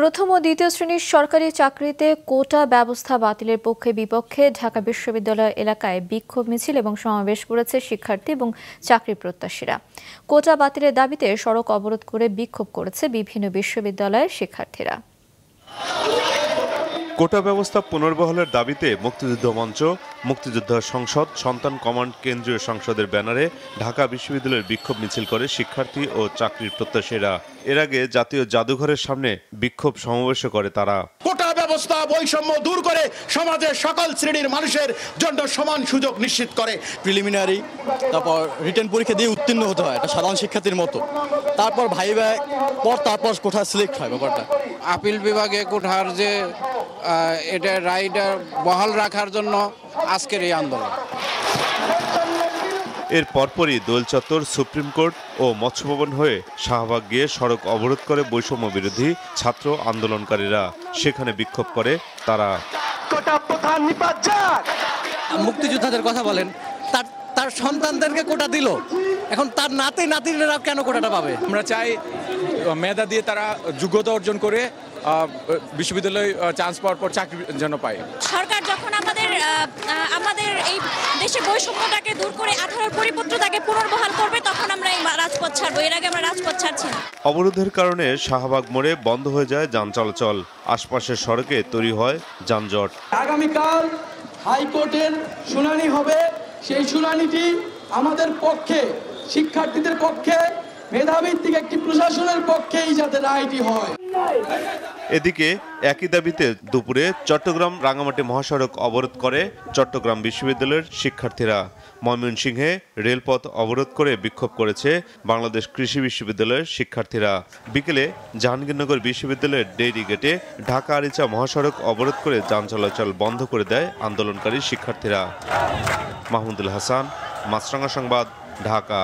প্রথম ও দ্বিতীয় শ্রেণীর সরকারি চাকরিতে কোটা ব্যবস্থা বাতিলের পক্ষে বিপক্ষে ঢাকা বিশ্ববিদ্যালয় এলাকায় বিক্ষোভ মিছিল এবং সমাবেশ করেছে শিক্ষার্থী এবং চাকরি প্রত্যাশীরা। কোটা বাতিলের দাবিতে সড়ক অবরোধ করে বিক্ষোভ করেছে বিভিন্ন বিশ্ববিদ্যালয়ের শিক্ষার্থীরা। কোটা ব্যবস্থা পুনর্বহালের দাবিতে মুক্তিযুদ্ধ মঞ্চ, মুক্তিযোদ্ধা সংসদ, সন্তান কমান্ড কেন্দ্রীয় সংসদের ব্যানারে ঢাকা বিশ্ববিদ্যালয়ের বিক্ষোভ মিছিল করে শিক্ষার্থী ও চাকরির প্রত্যাশীরা। এর আগে জাতীয় জাদুঘরের সামনে বিক্ষোভ সমাবেশ করে তারা। কোটা ব্যবস্থা বৈষম্য দূর করে সমাজের সকল শ্রেণীর মানুষের জন্য সমান সুযোগ নিশ্চিত করে। প্রিলিমিনারি, তারপর রিটেন পরীক্ষা দিয়ে উত্তীর্ণ হতে হয়, এটা সাধারণ শিক্ষার্থীর মতো। তারপর ভাইবা তারপর কোঠা সিলেক্ট হয়। ব্যাপারটা আপিল বিভাগে কোঠার যে এটা রাইডার বহাল রাখার জন্য আজকের এই আন্দোলন। এর পরপরই দোয়েল চত্বর, সুপ্রিম কোর্ট ও মৎস্য ভবন হয়ে শাহবাগ গিয়ে সড়ক অবরোধ করে বৈষম্য বিরোধী ছাত্র আন্দোলনকারীরা। সেখানে বিক্ষোভ করে তারা। মুক্তিযোদ্ধাদের কথা বলেন, তার সন্তানদেরকে কোটা দিল, এখন তার নাতিরা কেন কোটাটা পাবে? আমরা চাই মেধা দিয়ে তারা যোগ্যতা অর্জন করে বিশ্ববিদ্যালয়ে চান্স পাওয়ার পর চাকরি যেন পায়। সরকার যখন আমাদের এই দেশে বৈষম্যটাকে দূর করে 18 পরিপত্রটাকে পুনর্বহাল করবে, তখন আমরা এই রাজপথ ছাড়বো। এর আগে আমরা রাজপথ ছাড়ছি না। অবরোধের কারণে শাহবাগ মোড়ে বন্ধ হয়ে যায় যান চলাচল। আশপাশের সড়কে তৈরি হয় যানজট। আগামীকাল হাইকোর্টের শুনানি হবে। সেই শুনানিটি আমাদের পক্ষে, শিক্ষার্থীদের পক্ষে, মেধাভিত্তিক একটি প্রশাসনের পক্ষেই যাতে রায়টি হয়। এদিকে একই দাবিতে দুপুরে চট্টগ্রাম রাঙামাটি মহাসড়ক অবরোধ করে চট্টগ্রাম বিশ্ববিদ্যালয়ের শিক্ষার্থীরা। ময়মনসিংহে রেলপথ অবরোধ করে বিক্ষোভ করেছে বাংলাদেশ কৃষি বিশ্ববিদ্যালয়ের শিক্ষার্থীরা। বিকেলে জাহাঙ্গীরনগর বিশ্ববিদ্যালয়ের ডেইরি গেটে ঢাকা আরিচা মহাসড়ক অবরোধ করে যান চলাচল বন্ধ করে দেয় আন্দোলনকারী শিক্ষার্থীরা। মাহমুদুল হাসান, মাছরাঙা সংবাদ, ঢাকা।